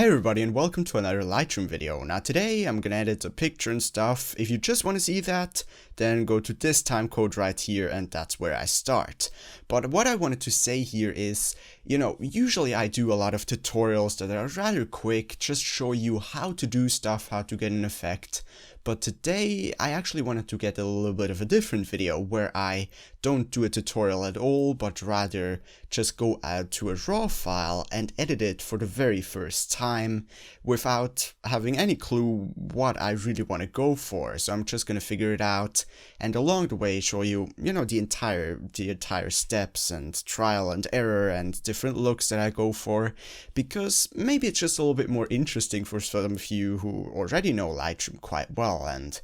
everybody and welcome to another Lightroom video. Now today I'm gonna edit a picture and stuff. If you just want to see that, then go to this timecode right here and that's where I start. But what I wanted to say here is, usually I do a lot of tutorials that are rather quick, just show you how to do stuff, how to get an effect. But today I actually wanted to get a little bit of a different video where I don't do a tutorial at all, but rather just go out to a raw file and edit it for the very first time without having any clue what I really want to go for. So I'm just gonna figure it out and along the way show you, the entire steps and trial and error and different looks that I go for, because maybe it's just a little bit more interesting for some of you who already know Lightroom quite well and,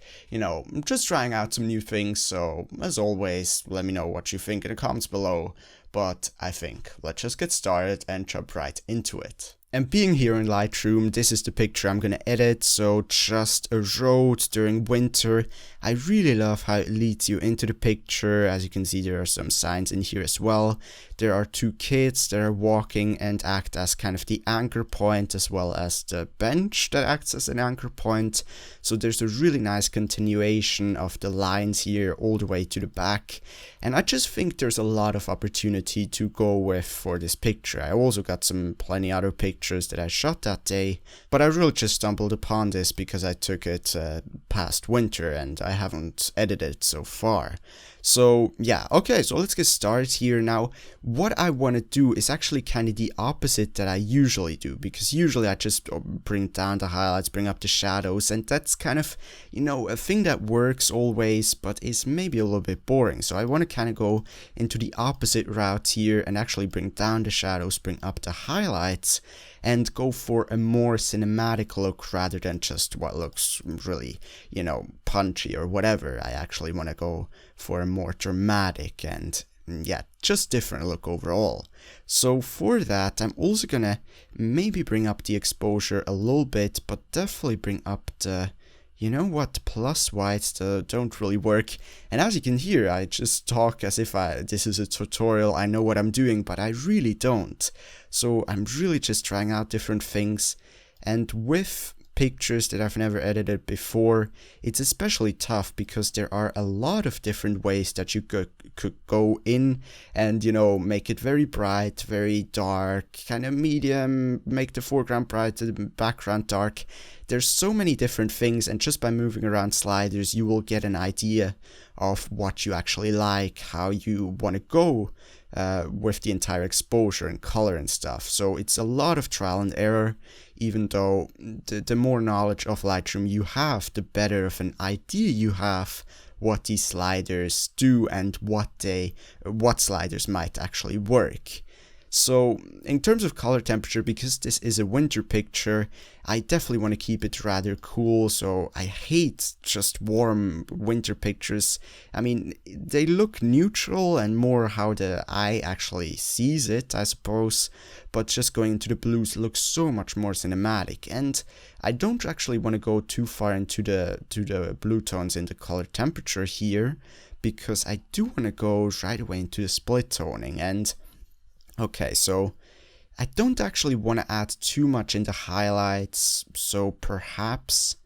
just trying out some new things. So as always, let me know what you think in the comments below. But I think let's just get started and jump right into it. And being here in Lightroom, this is the picture I'm gonna edit, so just a road during winter. I really love how it leads you into the picture. As you can see, there are some signs in here as well. There are two kids that are walking and act as kind of the anchor point, as well as the bench that acts as an anchor point. So there's a really nice continuation of the lines here all the way to the back. And I just think there's a lot of opportunity to go with for this picture. I also got some plenty other pictures that I shot that day, but I really just stumbled upon this because I took it past winter and I haven't edited so far. So yeah, okay, so let's get started here. Now, what I want to do is actually kind of the opposite that I usually do, because usually I just bring down the highlights, bring up the shadows, and that's kind of, a thing that works always, but is maybe a little bit boring. So I want to kind of go into the opposite route here and actually bring down the shadows, bring up the highlights, and go for a more cinematic look rather than just what looks really, punchy or whatever. I actually want to go for a more dramatic and, just different look overall. So for that, I'm also gonna maybe bring up the exposure a little bit, but definitely bring up the, plus whites don't really work. And as you can hear, I just talk as if this is a tutorial, I know what I'm doing, but I really don't. So I'm really just trying out different things, and with pictures that I've never edited before, it's especially tough because there are a lot of different ways that you could go in and, make it very bright, very dark, kind of medium, make the foreground bright, the background dark. There's so many different things, and just by moving around sliders, you will get an idea of what you actually like, how you want to go with the entire exposure and color and stuff. So it's a lot of trial and error, even though the more knowledge of Lightroom you have, the better of an idea you have what these sliders do and what sliders might actually work. So in terms of color temperature, because this is a winter picture, I definitely want to keep it rather cool. So I hate just warm winter pictures. I mean, they look neutral and more how the eye actually sees it, I suppose. But just going into the blues looks so much more cinematic. And I don't actually want to go too far into the blue tones in the color temperature here, because I do want to go right away into the split toning. And okay, so I don't actually want to add too much in the highlights, so perhaps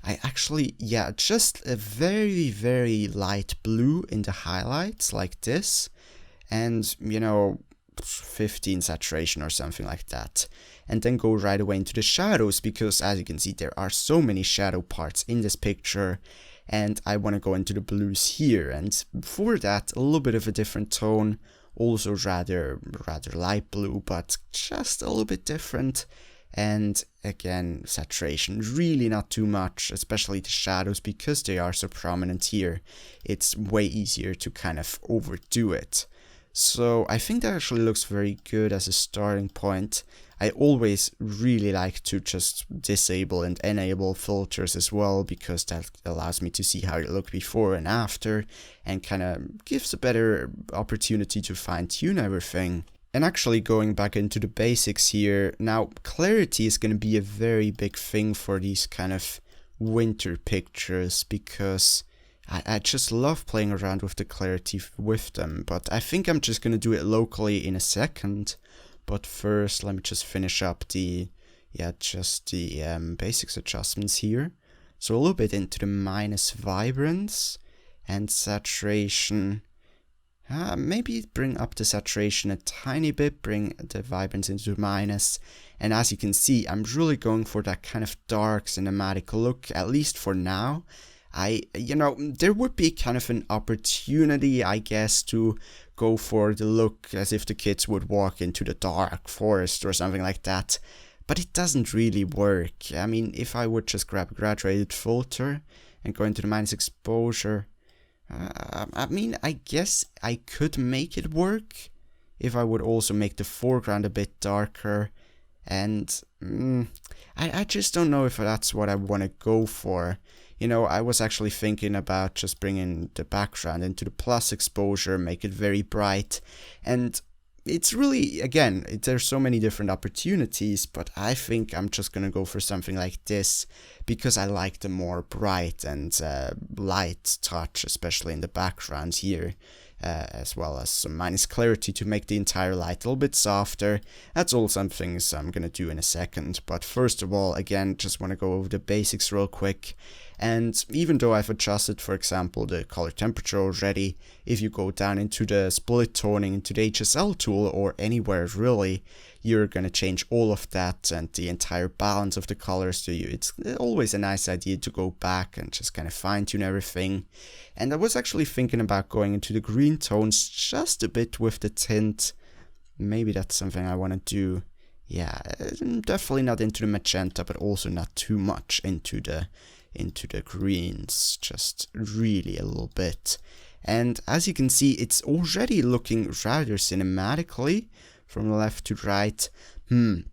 I actually, just a very, very light blue in the highlights like this, and, 15 saturation or something like that. And then go right away into the shadows, because as you can see, there are so many shadow parts in this picture, and I want to go into the blues here. And for that, a little bit of a different tone. Also rather light blue, but just a little bit different. And again, saturation, really not too much, especially the shadows, because they are so prominent here. It's way easier to kind of overdo it. So I think that actually looks very good as a starting point. I always really like to just disable and enable filters as well, because that allows me to see how it looked before and after, and kind of gives a better opportunity to fine-tune everything. And actually going back into the basics here, now clarity is going to be a very big thing for these kind of winter pictures, because I just love playing around with the clarity with them. But I think I'm just going to do it locally in a second. But first, let me just finish up the, yeah, just the basics adjustments here. So a little bit into the minus vibrance and saturation. Maybe bring up the saturation a tiny bit, bring the vibrance into minus. And as you can see, I'm really going for that kind of dark cinematic look, at least for now. There would be kind of an opportunity, I guess, to go for the look as if the kids would walk into the dark forest or something like that. But it doesn't really work. I mean, if I would just grab a graduated filter and go into the minus exposure, I guess I could make it work if I would also make the foreground a bit darker. And I just don't know if that's what I want to go for. I was actually thinking about just bringing the background into the plus exposure, make it very bright. And it's really, again, there's so many different opportunities, but I think I'm just gonna go for something like this because I like the more bright and light touch, especially in the background here, as well as some minus clarity to make the entire light a little bit softer. That's all some things I'm gonna do in a second, but first of all, again, just want to go over the basics real quick. And even though I've adjusted, for example, the color temperature already, if you go down into the split toning, into the HSL tool, or anywhere really, you're gonna change all of that and the entire balance of the colors to you. It's always a nice idea to go back and just kind of fine tune everything. And I was actually thinking about going into the green tones just a bit with the tint. Maybe that's something I want to do. Yeah, definitely not into the magenta, but also not too much into the greens, just really a little bit. And as you can see, it's already looking rather cinematically from left to right. I'm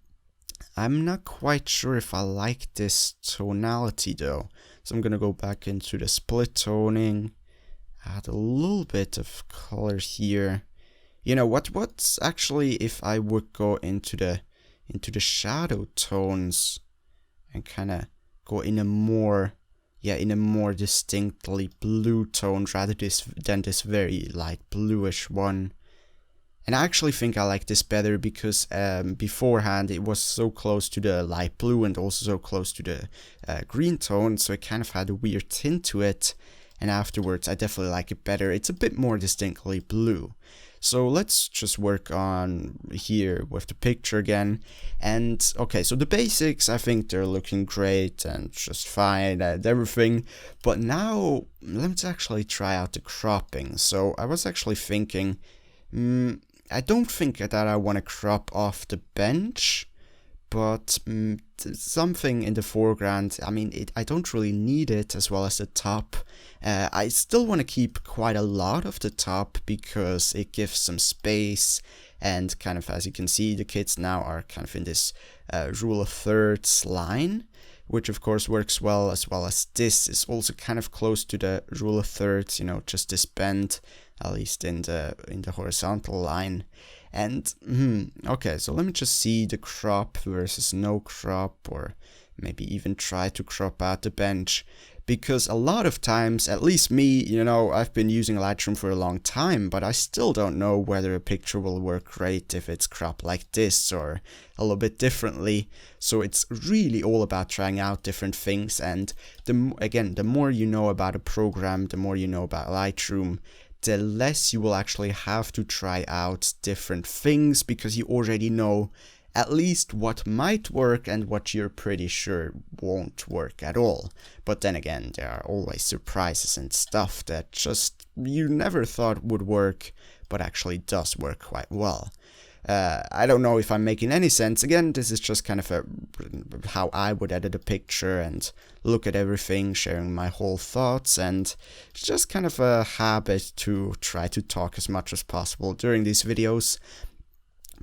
not quite sure if I like this tonality though, so I'm gonna go back into the split toning, add a little bit of color here. What's actually if I would go into the shadow tones and kind of go in a more distinctly blue tone rather than this very light bluish one. And I actually think I like this better because beforehand it was so close to the light blue and also so close to the green tone, so it kind of had a weird tint to it. And afterwards I definitely like it better. It's a bit more distinctly blue. So let's just work on here with the picture again. And okay, so the basics, I think they're looking great and just fine and everything. But now let's actually try out the cropping. So I was actually thinking, I don't think that I want to crop off the bench, but something in the foreground, I don't really need it, as well as the top. I still want to keep quite a lot of the top because it gives some space, and kind of, as you can see, the kids now are kind of in this rule of thirds line, which of course works well, as well as this is also kind of close to the rule of thirds, just this bend, at least in the horizontal line. And okay, so let me just see the crop versus no crop, or maybe even try to crop out the bench, because a lot of times, at least me, I've been using Lightroom for a long time, but I still don't know whether a picture will work great if it's cropped like this or a little bit differently. So it's really all about trying out different things, and the more you know about a program, the more you know about Lightroom, the less you will actually have to try out different things, because you already know at least what might work and what you're pretty sure won't work at all. But then again, there are always surprises and stuff that just you never thought would work, but actually does work quite well. I don't know if I'm making any sense. Again, this is just kind of how I would edit a picture and look at everything, sharing my whole thoughts, and it's just kind of a habit to try to talk as much as possible during these videos.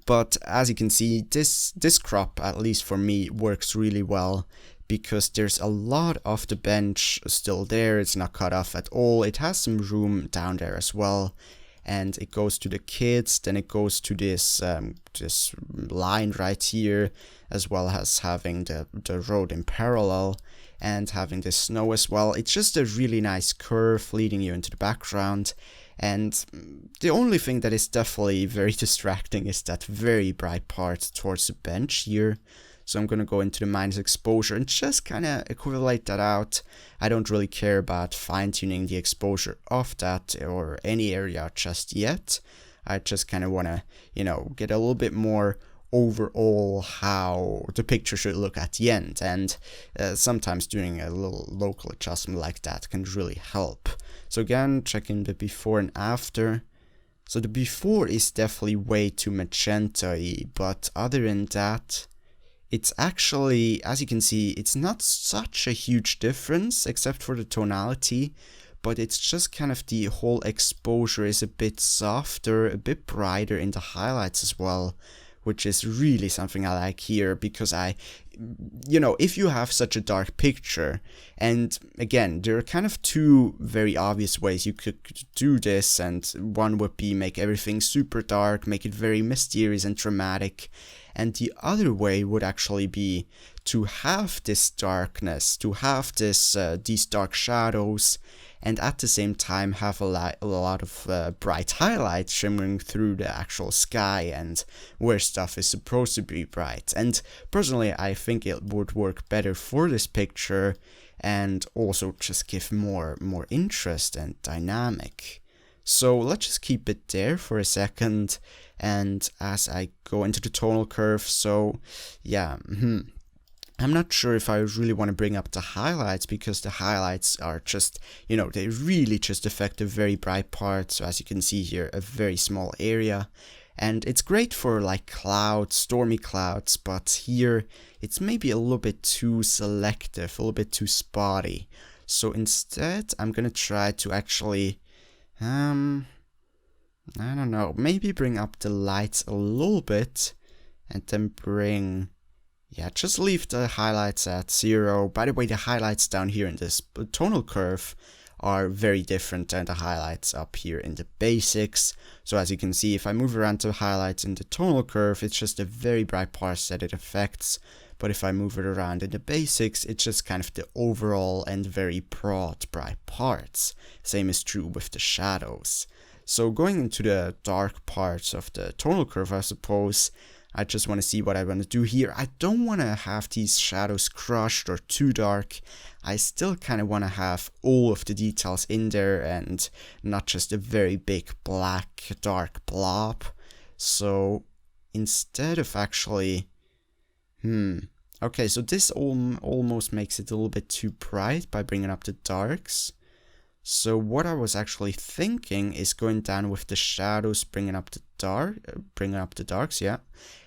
But as you can see, this crop, at least for me, works really well, because there's a lot of the bench still there. It's not cut off at all. It has some room down there as well. And it goes to the kids, then it goes to this line right here, as well as having the road in parallel and having the snow as well. It's just a really nice curve leading you into the background. And the only thing that is definitely very distracting is that very bright part towards the bench here. So I'm going to go into the minus exposure and just kind of equivalent that out. I don't really care about fine-tuning the exposure of that or any area just yet. I just kind of want to, you know, get a little bit more overall how the picture should look at the end, and sometimes doing a little local adjustment like that can really help. So again, checking the before and after. So the before is definitely way too magenta-y, but other than that, it's actually, as you can see, it's not such a huge difference except for the tonality, but it's just kind of the whole exposure is a bit softer, a bit brighter in the highlights as well, which is really something I like here, because you know, if you have such a dark picture, and again, there are kind of two very obvious ways you could do this, and one would be make everything super dark, make it very mysterious and dramatic, and the other way would actually be to have this darkness, to have this these dark shadows, and at the same time have a lot of bright highlights shimmering through the actual sky and where stuff is supposed to be bright. And personally, I think it would work better for this picture and also just give more interest and dynamic. So let's just keep it there for a second, and as I go into the tonal curve, so yeah, I'm not sure if I really want to bring up the highlights, because the highlights are just, you know, they really just affect a very bright part. So as you can see here, a very small area. And it's great for like clouds, stormy clouds, but here it's maybe a little bit too selective, a little bit too spotty. So instead, I'm going to try to actually, I don't know, maybe bring up the lights a little bit and then bring... yeah, just leave the highlights at 0. By the way, the highlights down here in this tonal curve are very different than the highlights up here in the basics. So as you can see, if I move around the highlights in the tonal curve, it's just a very bright parts that it affects. But if I move it around in the basics, it's just kind of the overall and very broad bright parts. Same is true with the shadows. So going into the dark parts of the tonal curve, I suppose, I just want to see what I want to do here. I don't want to have these shadows crushed or too dark. I still kind of want to have all of the details in there and not just a very big black dark blob. So instead of actually, okay, so this almost makes it a little bit too bright by bringing up the darks. So what I was actually thinking is going down with the shadows, bringing up the darks, yeah.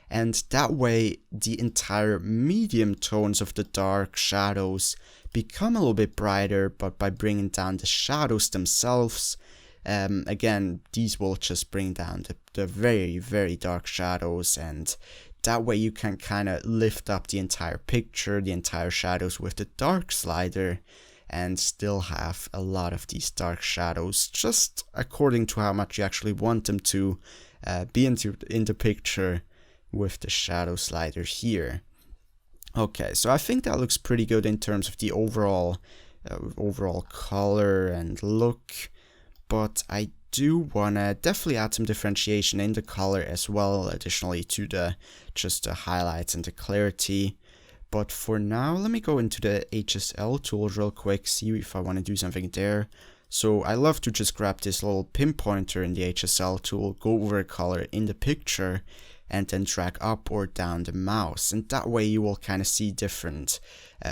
And that way the entire medium tones of the dark shadows become a little bit brighter, but by bringing down the shadows themselves, again, these will just bring down the very, very dark shadows, and that way you can kind of lift up the entire picture, the entire shadows with the dark slider, and still have a lot of these dark shadows, just according to how much you actually want them to be in the picture with the shadow slider here. Okay, so I think that looks pretty good in terms of the overall color and look, but I do wanna definitely add some differentiation in the color as well, additionally to just the highlights and the clarity. But for now, let me go into the HSL tool real quick, see if I want to do something there. So I love to just grab this little pinpointer in the HSL tool, go over a color in the picture, and then drag up or down the mouse. And that way you will kind of see different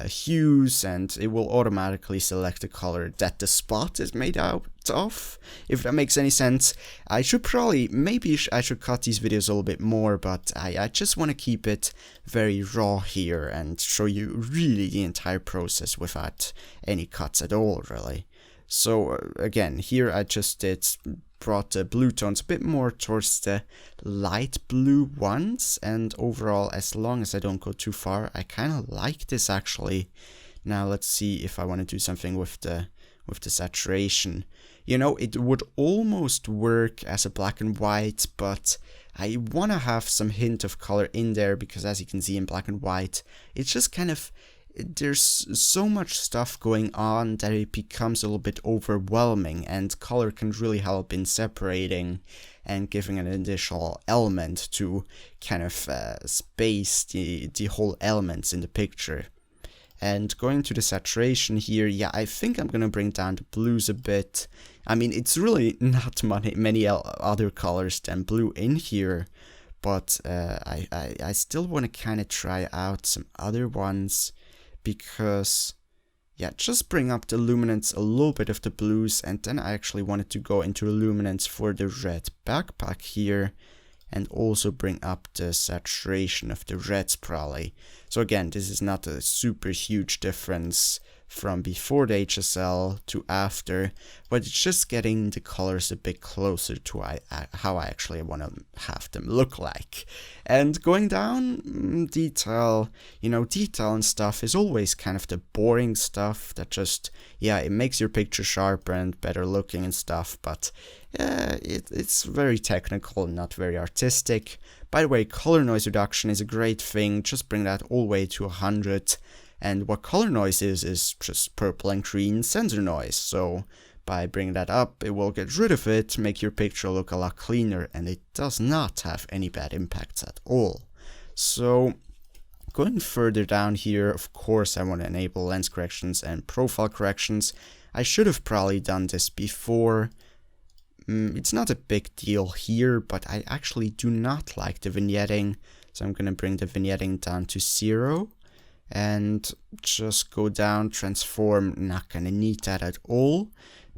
hues, and it will automatically select the color that the spot is made out of, if that makes any sense. I should probably, maybe I should cut these videos a little bit more, but I just want to keep it very raw here and show you really the entire process without any cuts at all, really. So again, here I just brought the blue tones a bit more towards the light blue ones, and overall, as long as I don't go too far, I kind of like this actually. Now let's see if I want to do something with the saturation. You know, it would almost work as a black and white, but I want to have some hint of color in there, because as you can see in black and white, it's just kind of, there's so much stuff going on that it becomes a little bit overwhelming, and color can really help in separating and giving an additional element to kind of space the whole elements in the picture. And going to the saturation here, yeah, I think I'm gonna bring down the blues a bit. I mean, it's really not many other colors than blue in here, but I still want to kind of try out some other ones, because yeah, just bring up the luminance a little bit of the blues, and then I actually wanted to go into luminance for the red backpack here, and also bring up the saturation of the reds probably. So again, this is not a super huge difference from before the HSL to after, but it's just getting the colors a bit closer to how I actually want to have them look like. And going down, detail, you know, detail and stuff is always kind of the boring stuff that just, yeah, it makes your picture sharper and better looking and stuff, but it's very technical, not very artistic. By the way, color noise reduction is a great thing, just bring that all the way to 100. And what color noise is just purple and green sensor noise. So by bringing that up, it will get rid of it, make your picture look a lot cleaner, and it does not have any bad impacts at all. So going further down here, of course, I want to enable lens corrections and profile corrections. I should have probably done this before. It's not a big deal here, but I actually do not like the vignetting. So I'm going to bring the vignetting down to 0. And just go down, transform, not gonna need that at all.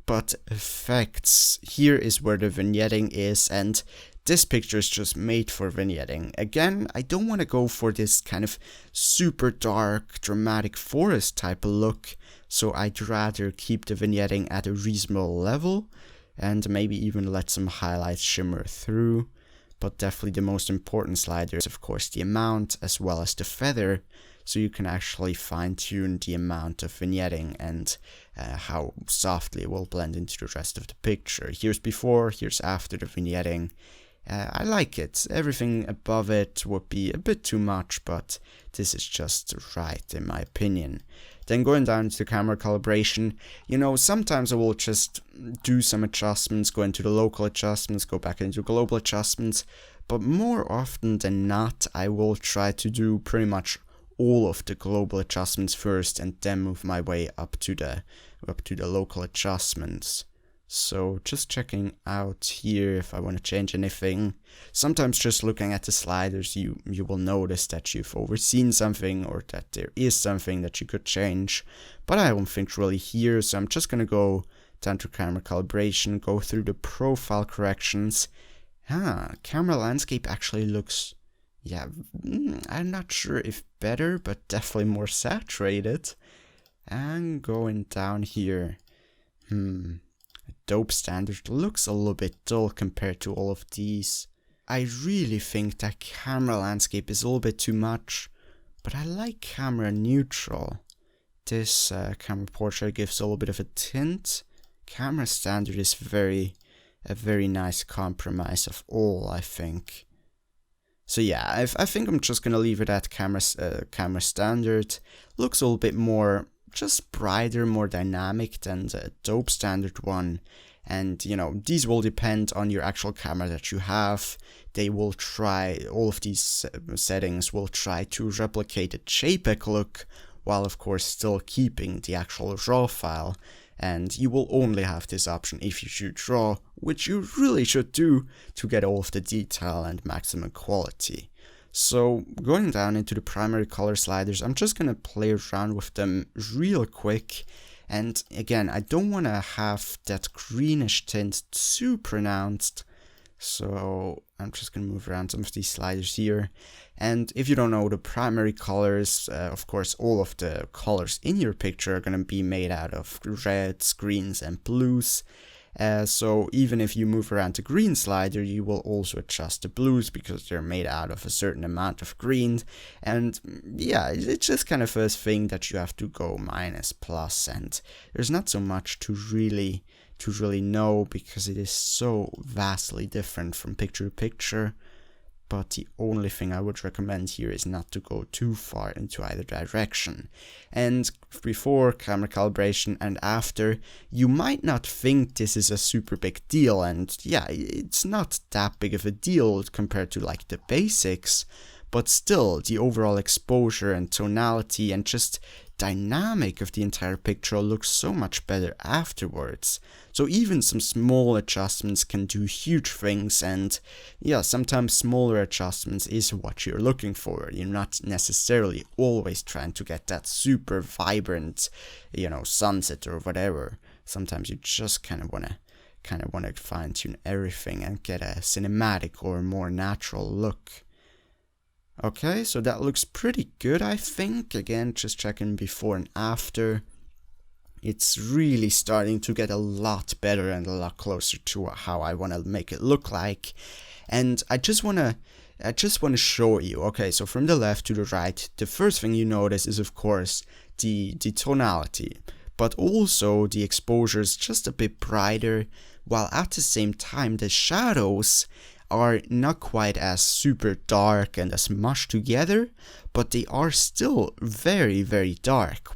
But effects, here is where the vignetting is, and this picture is just made for vignetting. Again, I don't want to go for this kind of super dark, dramatic forest type of look, so I'd rather keep the vignetting at a reasonable level, and maybe even let some highlights shimmer through. But definitely the most important slider is of course the amount as well as the feather, so you can actually fine-tune the amount of vignetting and how softly it will blend into the rest of the picture. Here's before, here's after the vignetting. I like it. Everything above it would be a bit too much, but this is just right in my opinion. Then going down to camera calibration, you know, sometimes I will just do some adjustments, go into the local adjustments, go back into global adjustments, but more often than not, I will try to do pretty much all of the global adjustments first and then move my way up to the local adjustments. So just checking out here if I want to change anything. Sometimes just looking at the sliders you will notice that you've overseen something or that there is something that you could change, but I don't think really here, so I'm just gonna go down to camera calibration, go through the profile corrections. Camera landscape actually looks, yeah, I'm not sure if better, but definitely more saturated. And going down here, Adobe standard looks a little bit dull compared to all of these. I really think that camera landscape is a little bit too much, but I like camera neutral. This camera portrait gives a little bit of a tint. Camera standard is a very nice compromise of all, I think. So yeah, I think I'm just gonna leave it at camera standard. Looks a little bit more, just brighter, more dynamic than the Adobe standard one. And you know, these will depend on your actual camera that you have. They will try, all of these settings will try to replicate a JPEG look, while of course still keeping the actual RAW file. And you will only have this option if you shoot RAW, which you really should do to get all of the detail and maximum quality. So going down into the primary color sliders, I'm just gonna play around with them real quick. And again, I don't want to have that greenish tint too pronounced, so I'm just going to move around some of these sliders here. And if you don't know the primary colors, of course all of the colors in your picture are going to be made out of reds, greens and blues. So even if you move around the green slider, you will also adjust the blues because they're made out of a certain amount of green. And yeah, it's just kind of a thing that you have to go minus plus, and there's not so much to really know because it is so vastly different from picture to picture. but the only thing I would recommend here is not to go too far into either direction. And before camera calibration and after, you might not think this is a super big deal, and yeah, it's not that big of a deal compared to like the basics, but still the overall exposure and tonality and just dynamic of the entire picture looks so much better afterwards. So even some small adjustments can do huge things, and yeah, sometimes smaller adjustments is what you're looking for. You're not necessarily always trying to get that super vibrant, you know, sunset or whatever. Sometimes you just kind of want to fine-tune everything and get a cinematic or more natural look. Okay, so that looks pretty good, I think. Again, just checking before and after. It's really starting to get a lot better and a lot closer to how I want to make it look like. And I just want to show you. Okay, so from the left to the right, the first thing you notice is, of course, the tonality, but also the exposure is just a bit brighter, while at the same time the shadows are not quite as super dark and as much together, but they are still very, very dark.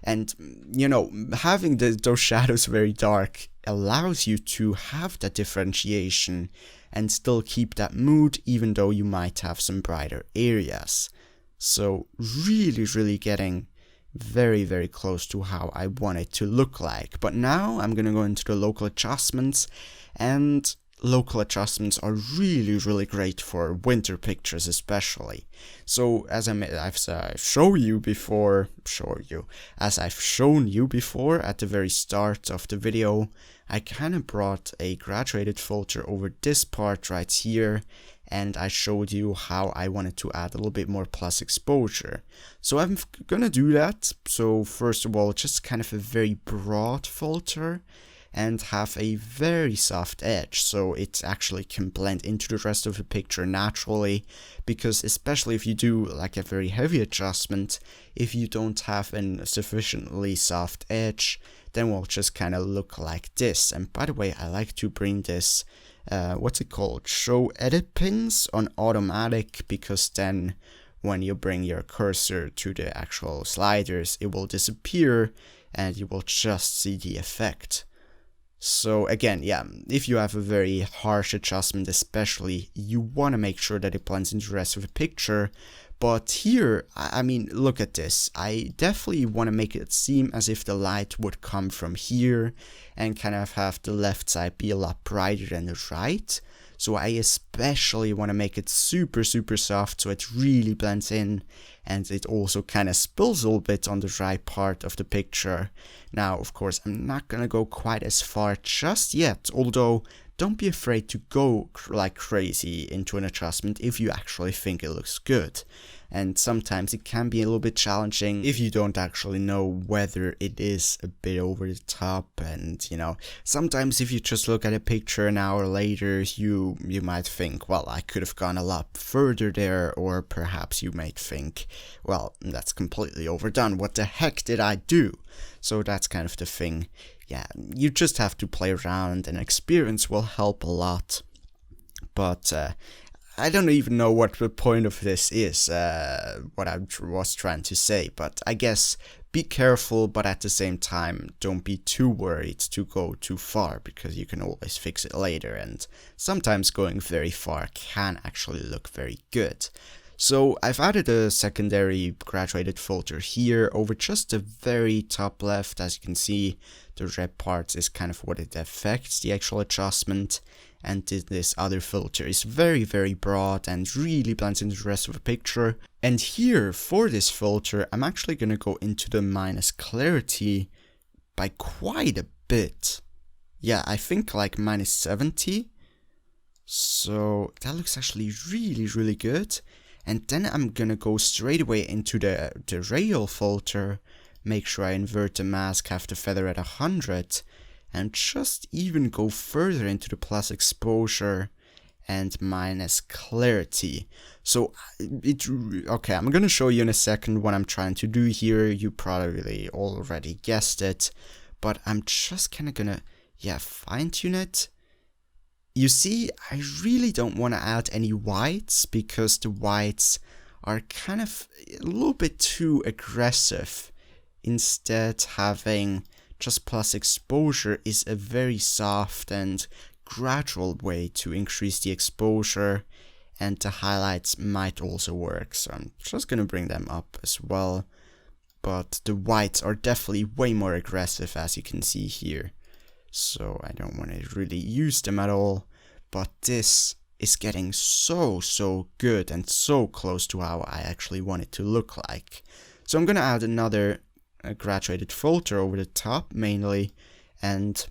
And you know, having those shadows very dark allows you to have that differentiation and still keep that mood, even though you might have some brighter areas. So really, really getting very, very close to how I want it to look like. But now I'm gonna go into the local adjustments, and local adjustments are really, really great for winter pictures especially. So as I've shown you before at the very start of the video, I kind of brought a graduated filter over this part right here, and I showed you how I wanted to add a little bit more plus exposure. So I'm gonna do that. So first of all, just kind of a very broad filter, and have a very soft edge, so it actually can blend into the rest of the picture naturally, because especially if you do like a very heavy adjustment, if you don't have a sufficiently soft edge, then we'll just kind of look like this. And by the way, I like to bring this, what's it called, show edit pins on automatic, because then when you bring your cursor to the actual sliders, it will disappear and you will just see the effect. So again, yeah, if you have a very harsh adjustment especially, you want to make sure that it blends into the rest of the picture. But here, I mean, look at this. I definitely want to make it seem as if the light would come from here and kind of have the left side be a lot brighter than the right. So I especially want to make it super, super soft so it really blends in, and it also kind of spills a little bit on the right part of the picture. Now, of course, I'm not going to go quite as far just yet, although don't be afraid to go like crazy into an adjustment if you actually think it looks good. And sometimes it can be a little bit challenging if you don't actually know whether it is a bit over the top. And you know, sometimes if you just look at a picture an hour later, you might think, well, I could have gone a lot further there, or perhaps you might think, well, that's completely overdone, what the heck did I do? So that's kind of the thing. Yeah, you just have to play around, and experience will help a lot. But I don't even know what the point of this is, what I was trying to say, but I guess be careful, but at the same time, don't be too worried to go too far, because you can always fix it later, and sometimes going very far can actually look very good. So I've added a secondary graduated filter here over just the very top left. As you can see, the red part is kind of what it affects the actual adjustment, and this other filter is very, very broad and really blends into the rest of the picture. And here, for this filter, I'm actually going to go into the minus clarity by quite a bit. Yeah, I think like minus 70. So that looks actually really, really good. And then I'm gonna go straight away into the radial filter, make sure I invert the mask, have the feather at 100, and just even go further into the plus exposure and minus clarity. So okay, I'm gonna show you in a second what I'm trying to do here. You probably already guessed it, but I'm just kinda gonna, yeah, fine tune it. you see, I really don't want to add any whites because the whites are kind of a little bit too aggressive. Instead, having just plus exposure is a very soft and gradual way to increase the exposure, and the highlights might also work, so I'm just gonna bring them up as well. But the whites are definitely way more aggressive, as you can see here, so I don't want to really use them at all. But this is getting so good and so close to how I actually want it to look like. So I'm gonna add another graduated filter over the top mainly, and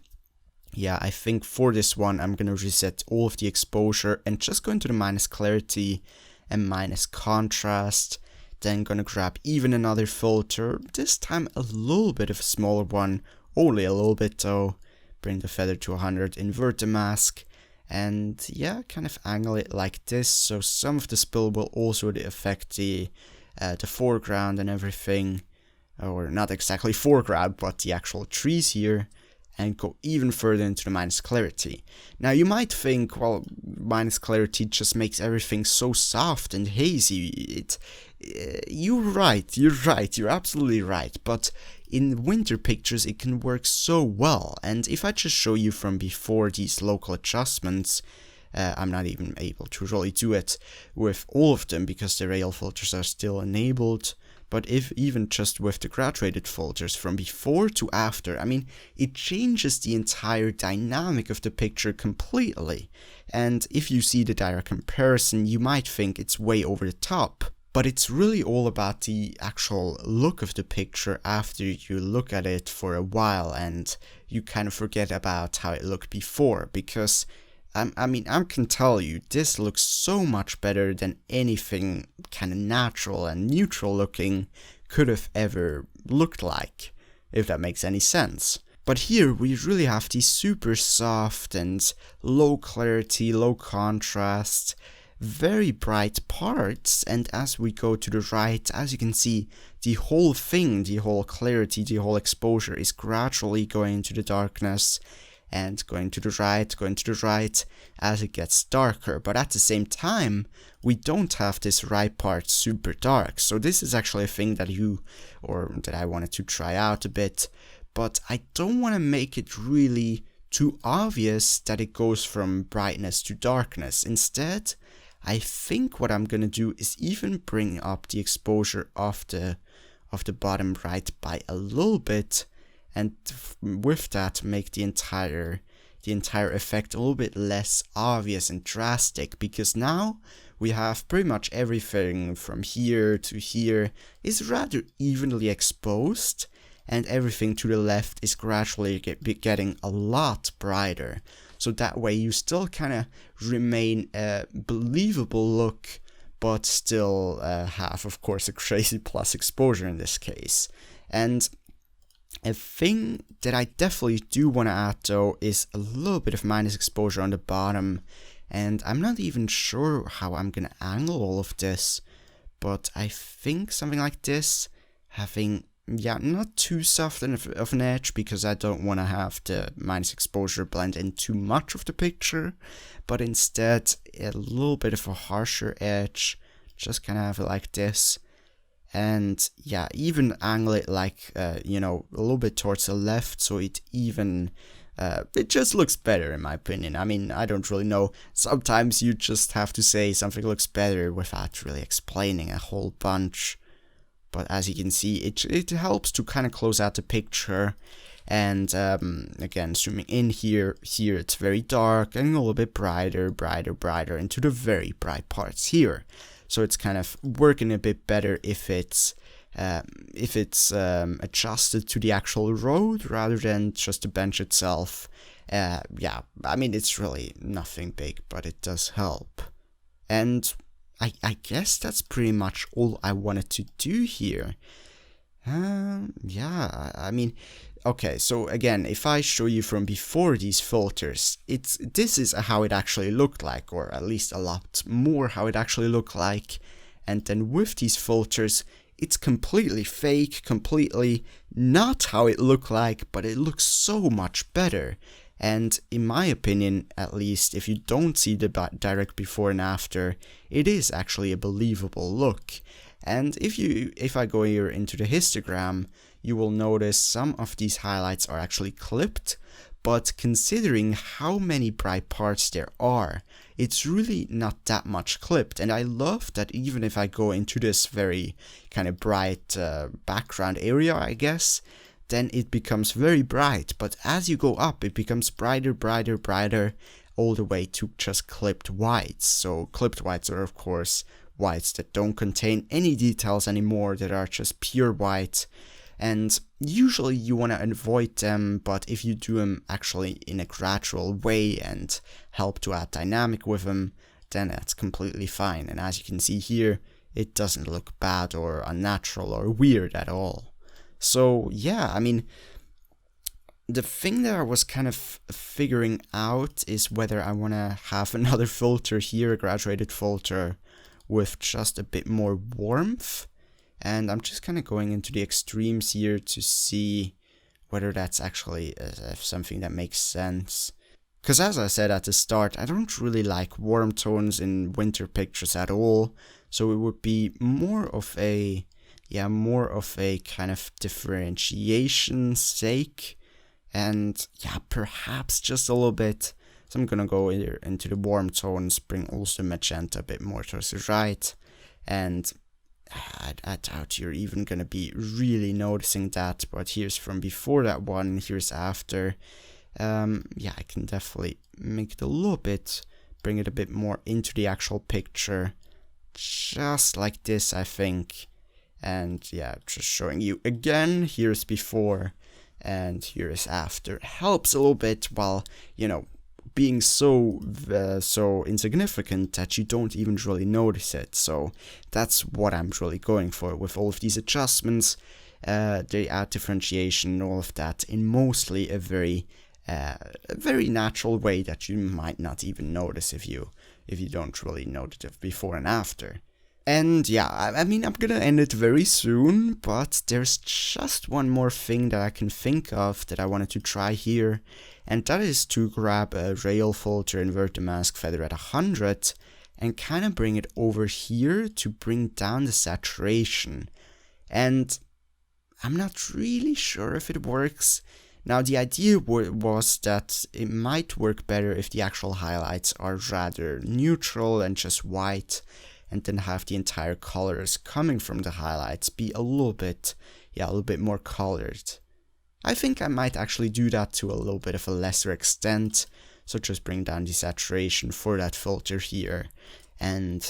yeah, I think for this one I'm gonna reset all of the exposure and just go into the minus clarity and minus contrast. Then gonna grab even another filter, this time a little bit of a smaller one, only a little bit though. Bring the feather to 100, invert the mask, and yeah, kind of angle it like this, so some of the spill will also affect the foreground and everything, or not exactly foreground, but the actual trees here, and go even further into the minus clarity. Now you might think, well, minus clarity just makes everything so soft and hazy. You're right, you're absolutely right, but in winter pictures it can work so well. And if I just show you from before these local adjustments, I'm not even able to really do it with all of them because the rail filters are still enabled. But if even just with the graduated filters from before to after, I mean, it changes the entire dynamic of the picture completely. And if you see the direct comparison, you might think it's way over the top. But it's really all about the actual look of the picture after you look at it for a while and you kind of forget about how it looked before, because I mean, I can tell you, this looks so much better than anything kind of natural and neutral looking could have ever looked like, if that makes any sense. But here we really have these super soft and low clarity, low contrast, very bright parts, and as we go to the right, as you can see, the whole thing, the whole clarity, the whole exposure is gradually going into the darkness, and going to the right as it gets darker. But at the same time, we don't have this right part super dark. So this is actually a thing that I wanted to try out a bit, but I don't want to make it really too obvious that it goes from brightness to darkness. Instead, I think what I'm gonna do is even bring up the exposure of the bottom right by a little bit, and with that make the entire effect a little bit less obvious and drastic, because now we have pretty much everything from here to here is rather evenly exposed, and everything to the left is gradually getting a lot brighter. So that way you still kind of remain a believable look, but still have, of course, a crazy plus exposure in this case. And a thing that I definitely do want to add though is a little bit of minus exposure on the bottom, and I'm not even sure how I'm gonna angle all of this, but I think something like this, having, yeah, not too soft of an edge because I don't want to have the minus exposure blend in too much of the picture, but instead a little bit of a harsher edge, just kind of have it like this. And yeah, even angle it like, a little bit towards the left, so it even, it just looks better in my opinion. I mean, I don't really know. Sometimes you just have to say something looks better without really explaining a whole bunch. But as you can see, it helps to kind of close out the picture. And again, zooming in here it's very dark and a little bit brighter into the very bright parts here. So it's kind of working a bit better if it's adjusted to the actual road rather than just the bench itself. Yeah, I mean, it's really nothing big, but it does help. And I guess that's pretty much all I wanted to do here. Yeah, I mean, okay, so again, if I show you from before these filters, this is how it actually looked like, or at least a lot more how it actually looked like. And then with these filters, it's completely fake, completely not how it looked like, but it looks so much better. And in my opinion, at least, if you don't see the direct before and after, it is actually a believable look. And if I go here into the histogram, you will notice some of these highlights are actually clipped, but considering how many bright parts there are, it's really not that much clipped. And I love that even if I go into this very kind of bright background area, I guess, then it becomes very bright. But as you go up, it becomes brighter, brighter, brighter, all the way to just clipped whites. So clipped whites are, of course, whites that don't contain any details anymore, that are just pure white. And usually you want to avoid them, but if you do them actually in a gradual way and help to add dynamic with them, then that's completely fine. And as you can see here, it doesn't look bad or unnatural or weird at all. So yeah, I mean, the thing that I was kind of figuring out is whether I want to have another filter here, a graduated filter, with just a bit more warmth. And I'm just kind of going into the extremes here to see whether that's actually something that makes sense. Because as I said at the start, I don't really like warm tones in winter pictures at all. So it would be more of a kind of differentiation sake. And yeah, perhaps just a little bit. So I'm gonna go here into the warm tones, bring also magenta a bit more towards the right. And I doubt you're even gonna be really noticing that, but here's from before that one, here's after. Yeah, I can definitely make it a little bit, bring it a bit more into the actual picture, just like this, I think. And yeah, just showing you again, here's before and here's after. Helps a little bit while, you know, being so insignificant that you don't even really notice it. So that's what I'm really going for with all of these adjustments. They add differentiation and all of that in mostly a very natural way that you might not even notice if you don't really notice it before and after. And yeah, I mean, I'm gonna end it very soon, but there's just one more thing that I can think of that I wanted to try here, and that is to grab a rail filter, invert the mask feather at 100, and kind of bring it over here to bring down the saturation. And I'm not really sure if it works. Now, the idea was that it might work better if the actual highlights are rather neutral and just white, and then have the entire colors coming from the highlights be a little bit more colored. I think I might actually do that to a little bit of a lesser extent, so just bring down the saturation for that filter here. And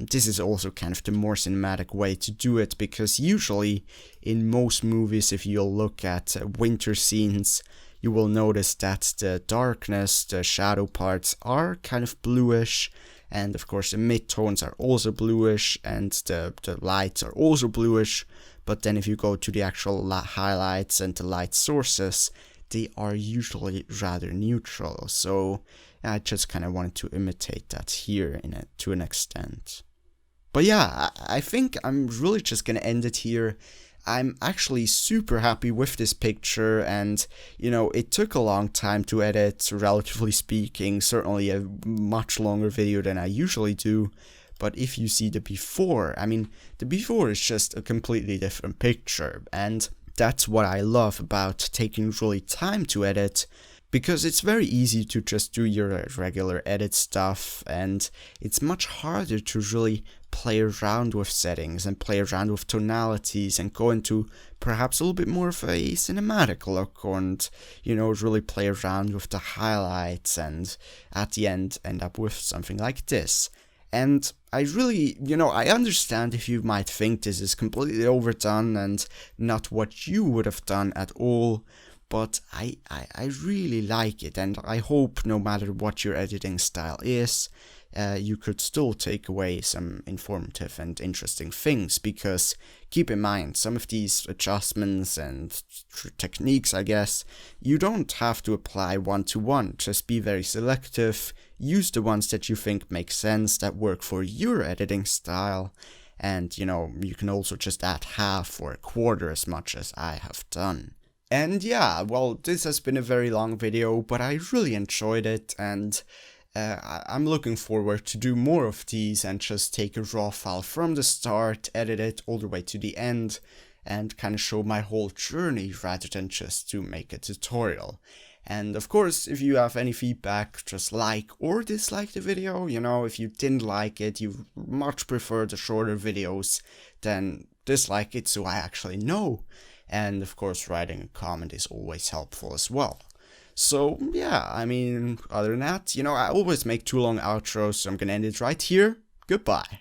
this is also kind of the more cinematic way to do it, because usually in most movies, if you'll look at winter scenes, you will notice that the darkness, the shadow parts are kind of bluish, and of course the midtones are also bluish, and the lights are also bluish. But then if you go to the actual highlights and the light sources, they are usually rather neutral. So I just kind of wanted to imitate that here to an extent. But yeah, I think I'm really just gonna end it here. I'm actually super happy with this picture, and you know, it took a long time to edit, relatively speaking, certainly a much longer video than I usually do. But if you see the before, I mean, the before is just a completely different picture, and that's what I love about taking really time to edit, because it's very easy to just do your regular edit stuff, and it's much harder to really play around with settings and play around with tonalities and go into perhaps a little bit more of a cinematic look, and you know, really play around with the highlights and at the end up with something like this. And I really, you know, I understand if you might think this is completely overdone and not what you would have done at all, but I really like it, and I hope no matter what your editing style is, you could still take away some informative and interesting things, because keep in mind, some of these adjustments and techniques, I guess, you don't have to apply one-to-one. Just be very selective, use the ones that you think make sense, that work for your editing style, and you know, you can also just add half or a quarter as much as I have done. And yeah, well, this has been a very long video, but I really enjoyed it, and I'm looking forward to do more of these and just take a raw file from the start, edit it all the way to the end, and kind of show my whole journey rather than just to make a tutorial. And of course, if you have any feedback, just like or dislike the video. You know, if you didn't like it, you much prefer the shorter videos, then dislike it so I actually know. And of course, writing a comment is always helpful as well. So yeah, I mean, other than that, you know, I always make too long outros, so I'm gonna end it right here. Goodbye.